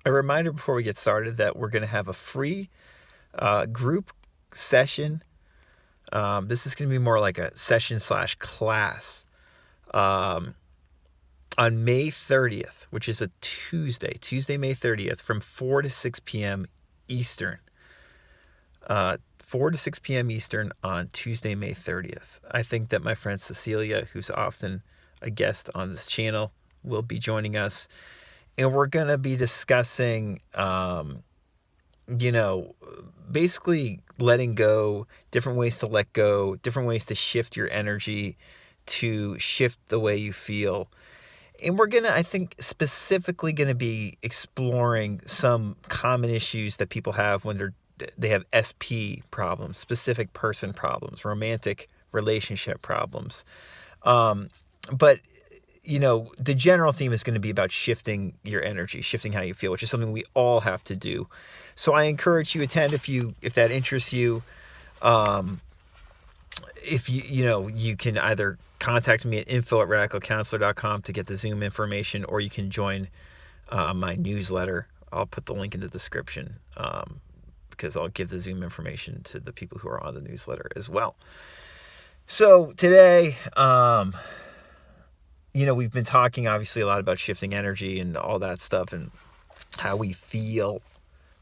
A reminder before we get started that we're going to have a free group session. This is going to be more like a session/class on May 30th, which is a Tuesday, May 30th, from 4 to 6 p.m. Eastern. 4 to 6 p.m. Eastern on Tuesday, May 30th. I think that my friend Cecilia, who's often a guest on this channel, will be joining us. And we're going to be discussing, basically letting go, different ways to let go, different ways to shift your energy, to shift the way you feel. And we're going to, I think, specifically going to be exploring some common issues that people have when they have SP problems, specific person problems, romantic relationship problems. But the general theme is going to be about shifting your energy, shifting how you feel, which is something we all have to do. So I encourage you to attend if that interests you. If you can either contact me at info@radicalcounselor.com to get the Zoom information, or you can join my newsletter. I'll put the link in the description because I'll give the Zoom information to the people who are on the newsletter as well. So today, we've been talking obviously a lot about shifting energy and all that stuff and how we feel,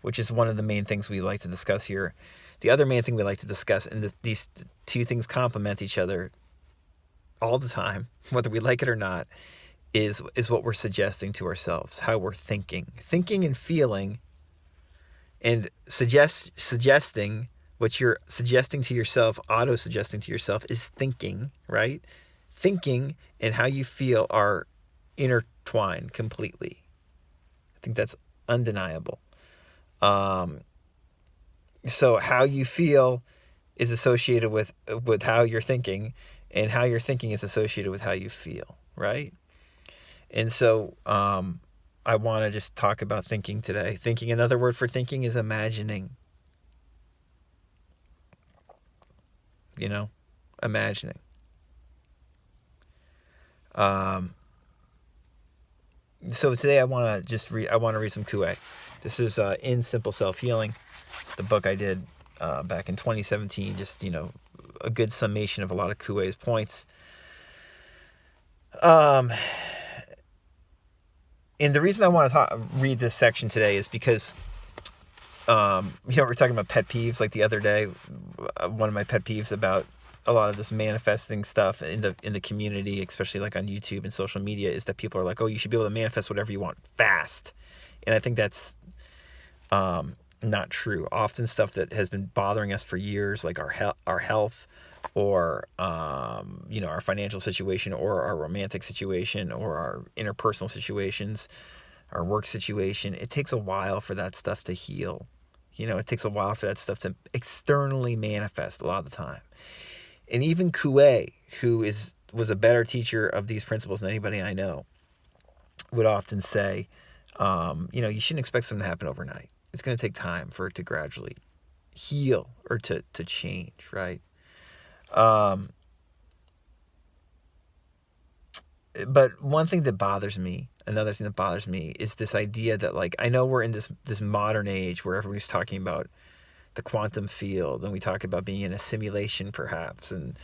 which is one of the main things we like to discuss here. The other main thing we like to discuss, and these two things complement each other all the time, whether we like it or not, is what we're suggesting to ourselves, how we're thinking and feeling, and suggesting what you're suggesting to yourself, auto-suggesting to yourself is thinking, right? Thinking and how you feel are intertwined completely. I think that's undeniable. So how you feel is associated with how you're thinking, and how you're thinking is associated with how you feel, right? And so I want to just talk about thinking today. Thinking, another word for thinking is imagining. Imagining. So today I want to read some Coué. This is In Simple Self-Healing, the book I did back in 2017. Just, a good summation of a lot of Coué's points. And the reason I want to read this section today is because, we're talking about pet peeves. Like the other day, one of my pet peeves about a lot of this manifesting stuff in the community, especially like on YouTube and social media, is that people are like, oh, you should be able to manifest whatever you want fast. And I think that's not true. Often stuff that has been bothering us for years, like our health, or our financial situation, or our romantic situation, or our interpersonal situations, our work situation, it takes a while for that stuff to heal. It takes a while for that stuff to externally manifest a lot of the time. And even Coué, who was a better teacher of these principles than anybody I know, would often say, you shouldn't expect something to happen overnight. It's going to take time for it to gradually heal or to change, right? But another thing that bothers me is this idea that, like, I know we're in this modern age where everybody's talking about the quantum field, and we talk about being in a simulation perhaps, and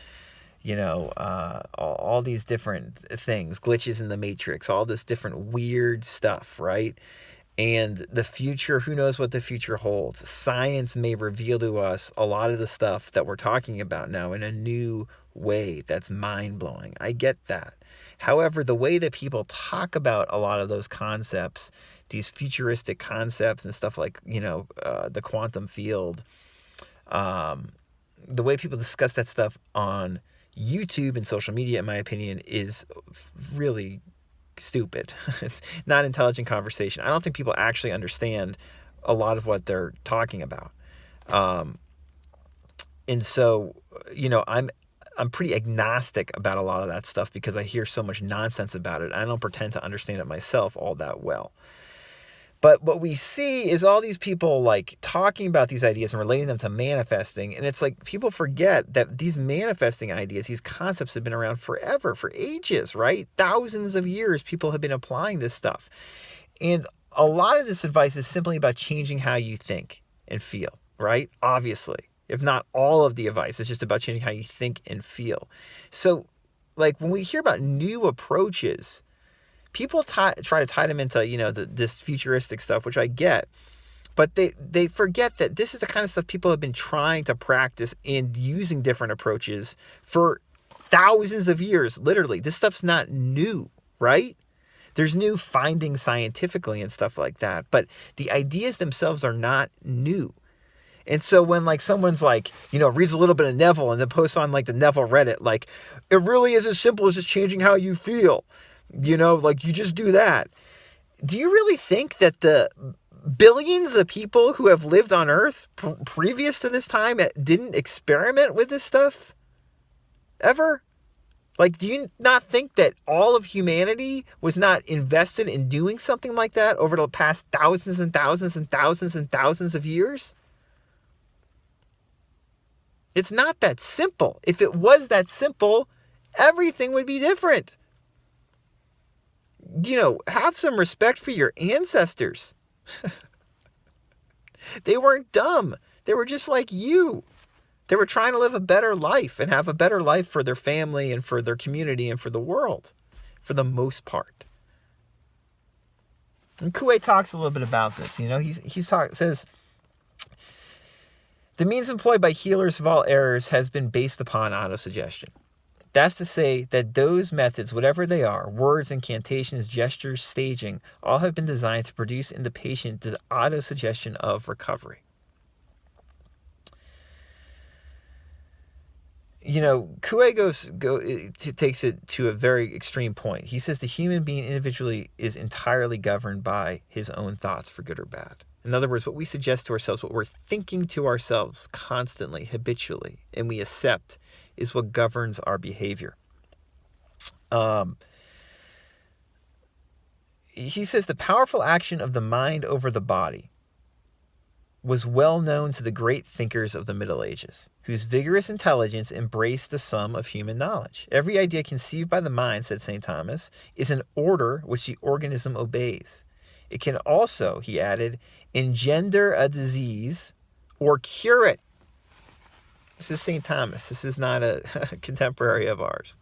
all these different things, glitches in the matrix, all this different weird stuff, right? And the future, who knows what the future holds? Science may reveal to us a lot of the stuff that we're talking about now in a new way that's mind-blowing. I get that. However, the way that people talk about a lot of those concepts, these futuristic concepts and stuff like, the quantum field, the way people discuss that stuff on YouTube and social media, in my opinion, is really stupid. It's not intelligent conversation. I don't think people actually understand a lot of what they're talking about. And so, I'm pretty agnostic about a lot of that stuff because I hear so much nonsense about it. I don't pretend to understand it myself all that well. But what we see is all these people like talking about these ideas and relating them to manifesting. And it's like people forget that these manifesting ideas, these concepts have been around forever, for ages, right? Thousands of years people have been applying this stuff. And a lot of this advice is simply about changing how you think and feel, right? Obviously. If not all of the advice, it's just about changing how you think and feel. So, like, when we hear about new approaches, people try to tie them into, this futuristic stuff, which I get. But they forget that this is the kind of stuff people have been trying to practice in using different approaches for thousands of years, literally. This stuff's not new, right? There's new findings scientifically and stuff like that. But the ideas themselves are not new. And so when someone's reads a little bit of Neville and then posts on the Neville Reddit, it really is as simple as just changing how you feel. You just do that. Do you really think that the billions of people who have lived on Earth previous to this time didn't experiment with this stuff ever? Do you not think that all of humanity was not invested in doing something like that over the past thousands and thousands and thousands and thousands of years? It's not that simple. If it was that simple, everything would be different. Have some respect for your ancestors. They weren't dumb. They were just like you. They were trying to live a better life and have a better life for their family and for their community and for the world, for the most part. And Coué talks a little bit about this. Says, the means employed by healers of all errors has been based upon autosuggestion. That's to say that those methods, whatever they are, words, incantations, gestures, staging, all have been designed to produce in the patient the autosuggestion of recovery. Coué takes it to a very extreme point. He says the human being individually is entirely governed by his own thoughts, for good or bad. In other words, what we suggest to ourselves, what we're thinking to ourselves constantly, habitually, and we accept is what governs our behavior. He says the powerful action of the mind over the body was well known to the great thinkers of the Middle Ages, whose vigorous intelligence embraced the sum of human knowledge. Every idea conceived by the mind, said St. Thomas, is an order which the organism obeys. It can also, he added, engender a disease or cure it. This is St. Thomas. This is not a contemporary of ours.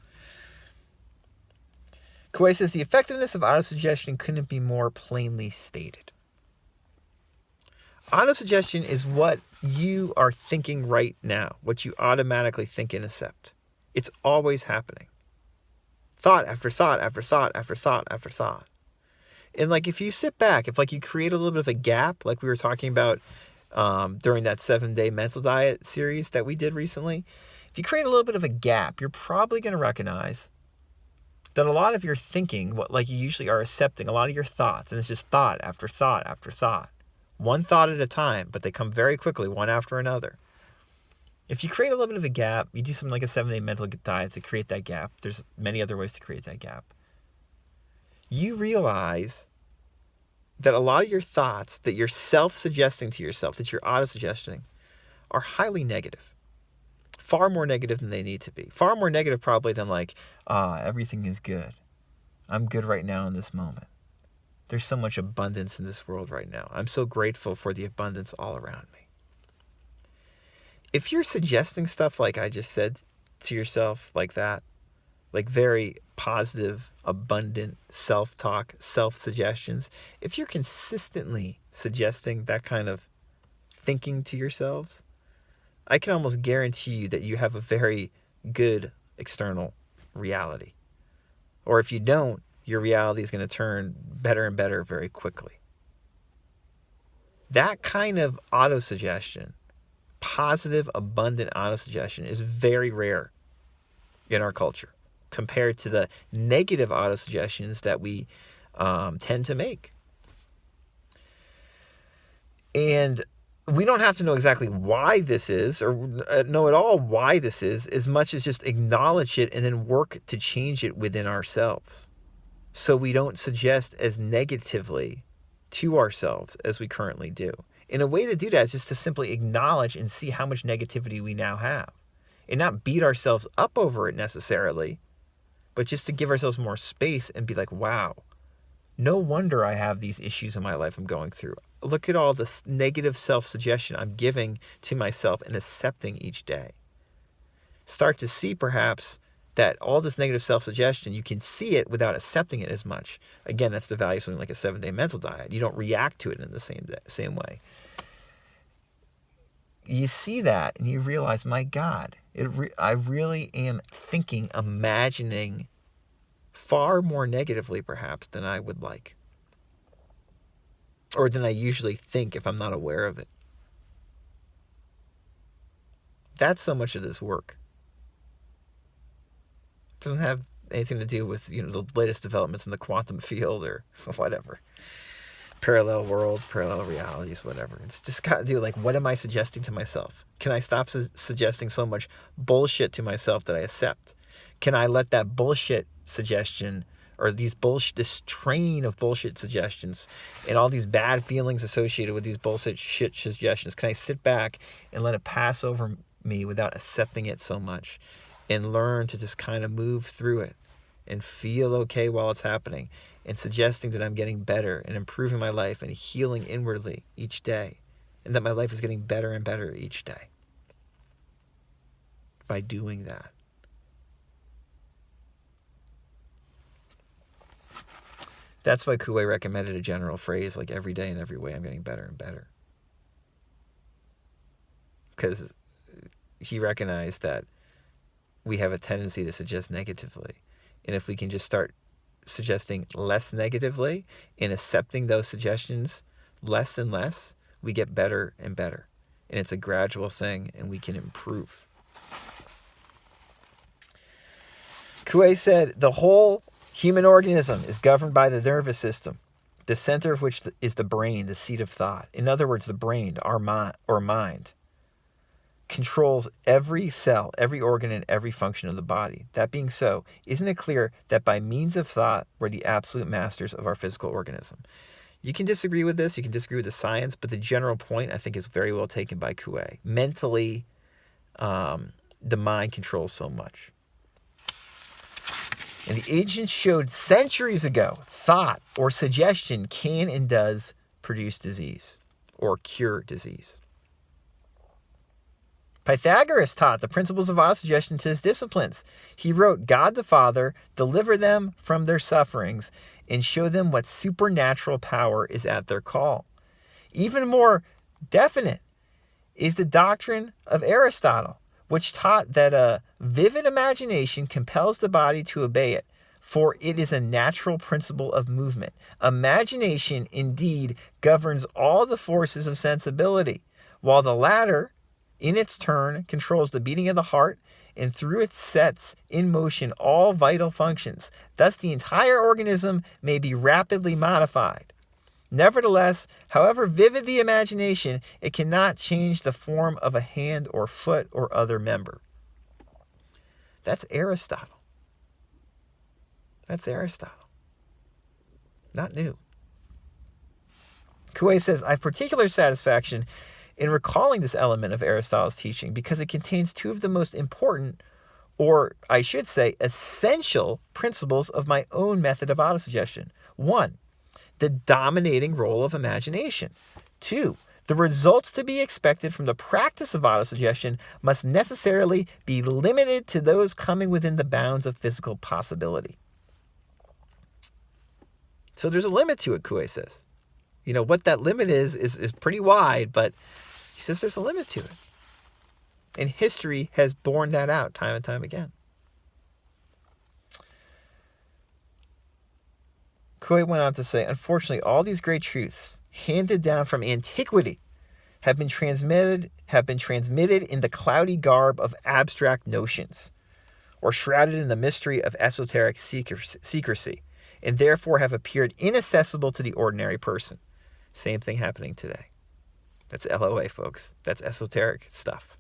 Coué says the effectiveness of autosuggestion couldn't be more plainly stated. Autosuggestion is what you are thinking right now, what you automatically think and accept. It's always happening. Thought after thought after thought after thought after thought. And if you sit back, if you create a little bit of a gap, like we were talking about during that 7-day mental diet series that we did recently, if you create a little bit of a gap, you're probably going to recognize that a lot of your thinking, what you usually are accepting, a lot of your thoughts, and it's just thought after thought after thought, one thought at a time, but they come very quickly, one after another. If you create a little bit of a gap, you do something like a 7-day mental diet to create that gap. There's many other ways to create that gap. You realize that a lot of your thoughts that you're self-suggesting to yourself, that you're auto-suggesting, are highly negative. Far more negative than they need to be. Far more negative probably than everything is good. I'm good right now in this moment. There's so much abundance in this world right now. I'm so grateful for the abundance all around me. If you're suggesting stuff like I just said to yourself like that, very positive, abundant self-talk, self-suggestions, if you're consistently suggesting that kind of thinking to yourselves, I can almost guarantee you that you have a very good external reality. Or if you don't, your reality is going to turn better and better very quickly. That kind of autosuggestion, positive, abundant autosuggestion, is very rare in our culture compared to the negative autosuggestions that we tend to make. And we don't have to know exactly why this is or know at all why this is, as much as just acknowledge it and then work to change it within ourselves, so we don't suggest as negatively to ourselves as we currently do. And a way to do that is just to simply acknowledge and see how much negativity we now have, and not beat ourselves up over it necessarily, but just to give ourselves more space and be like, wow, No wonder I have these issues in my life I'm going through. Look at all this negative self-suggestion I'm giving to myself and accepting each day. Start to see perhaps that all this negative self-suggestion, you can see it without accepting it as much. Again, that's the value of something like a 7-day mental diet. You don't react to it in the same way. You see that and you realize, my God, I really am thinking, imagining far more negatively perhaps than I would like. Or than I usually think if I'm not aware of it. That's so much of this work. It doesn't have anything to do with, the latest developments in the quantum field or whatever. Parallel worlds, parallel realities, whatever. It's just got to do, what am I suggesting to myself? Can I stop suggesting so much bullshit to myself that I accept? Can I let that bullshit suggestion or this train of bullshit suggestions and all these bad feelings associated with these bullshit suggestions, can I sit back and let it pass over me without accepting it so much and learn to just kind of move through it and feel okay while it's happening and suggesting that I'm getting better and improving my life and healing inwardly each day and that my life is getting better and better each day by doing that. That's why Coué recommended a general phrase like every day in every way I'm getting better and better. Because he recognized that we have a tendency to suggest negatively. And if we can just start suggesting less negatively and accepting those suggestions less and less, we get better and better. And it's a gradual thing and we can improve. Coué said the whole human organism is governed by the nervous system, the center of which is the brain, the seat of thought. In other words, the brain, our mind, controls every cell, every organ, and every function of the body. That being so, isn't it clear that by means of thought, we're the absolute masters of our physical organism? You can disagree with this, you can disagree with the science, but the general point, I think, is very well taken by Coué. Mentally, the mind controls so much. And the ancients showed centuries ago, thought or suggestion can and does produce disease or cure disease. Pythagoras taught the principles of autosuggestion to his disciples. He wrote, God the Father, deliver them from their sufferings and show them what supernatural power is at their call. Even more definite is the doctrine of Aristotle, which taught that a vivid imagination compels the body to obey it, for it is a natural principle of movement. Imagination, indeed, governs all the forces of sensibility, while the latter, in its turn, controls the beating of the heart, and through it sets in motion all vital functions. Thus, the entire organism may be rapidly modified. Nevertheless, however vivid the imagination, it cannot change the form of a hand or foot or other member. That's Aristotle. That's Aristotle. Not new. Coué says, I have particular satisfaction in recalling this element of Aristotle's teaching because it contains two of the most important, or I should say, essential principles of my own method of autosuggestion. 1, the dominating role of imagination. 2, the results to be expected from the practice of autosuggestion must necessarily be limited to those coming within the bounds of physical possibility. So there's a limit to it, Coué says. What that limit is pretty wide, but he says there's a limit to it. And history has borne that out time and time again. Coué went on to say, unfortunately, all these great truths handed down from antiquity have been transmitted in the cloudy garb of abstract notions, or shrouded in the mystery of esoteric secrecy, and therefore have appeared inaccessible to the ordinary person. Same thing happening today. That's LOA, folks. That's esoteric stuff.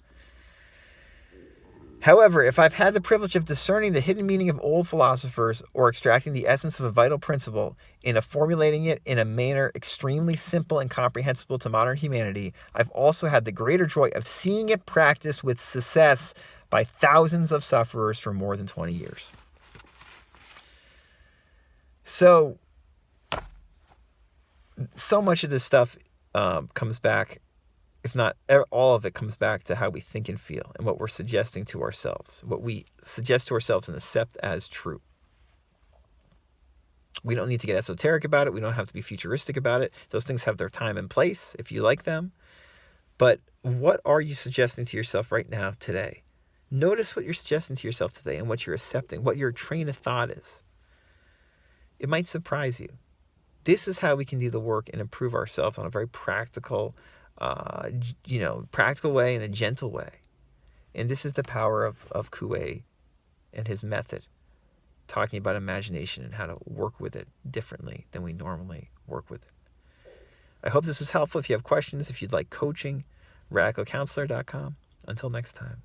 However, if I've had the privilege of discerning the hidden meaning of old philosophers or extracting the essence of a vital principle and of formulating it in a manner extremely simple and comprehensible to modern humanity, I've also had the greater joy of seeing it practiced with success by thousands of sufferers for more than 20 years. So, so much of this stuff comes back, if not all of it, comes back to how we think and feel and what we're suggesting to ourselves, what we suggest to ourselves and accept as true. We don't need to get esoteric about it. We don't have to be futuristic about it. Those things have their time and place if you like them. But what are you suggesting to yourself right now, today? Notice what you're suggesting to yourself today and what you're accepting, what your train of thought is. It might surprise you. This is how we can do the work and improve ourselves on a very practical, practical way and a gentle way. And this is the power of Coué and his method, talking about imagination and how to work with it differently than we normally work with it. I hope this was helpful. If you have questions, if you'd like coaching, radicalcounselor.com. Until next time.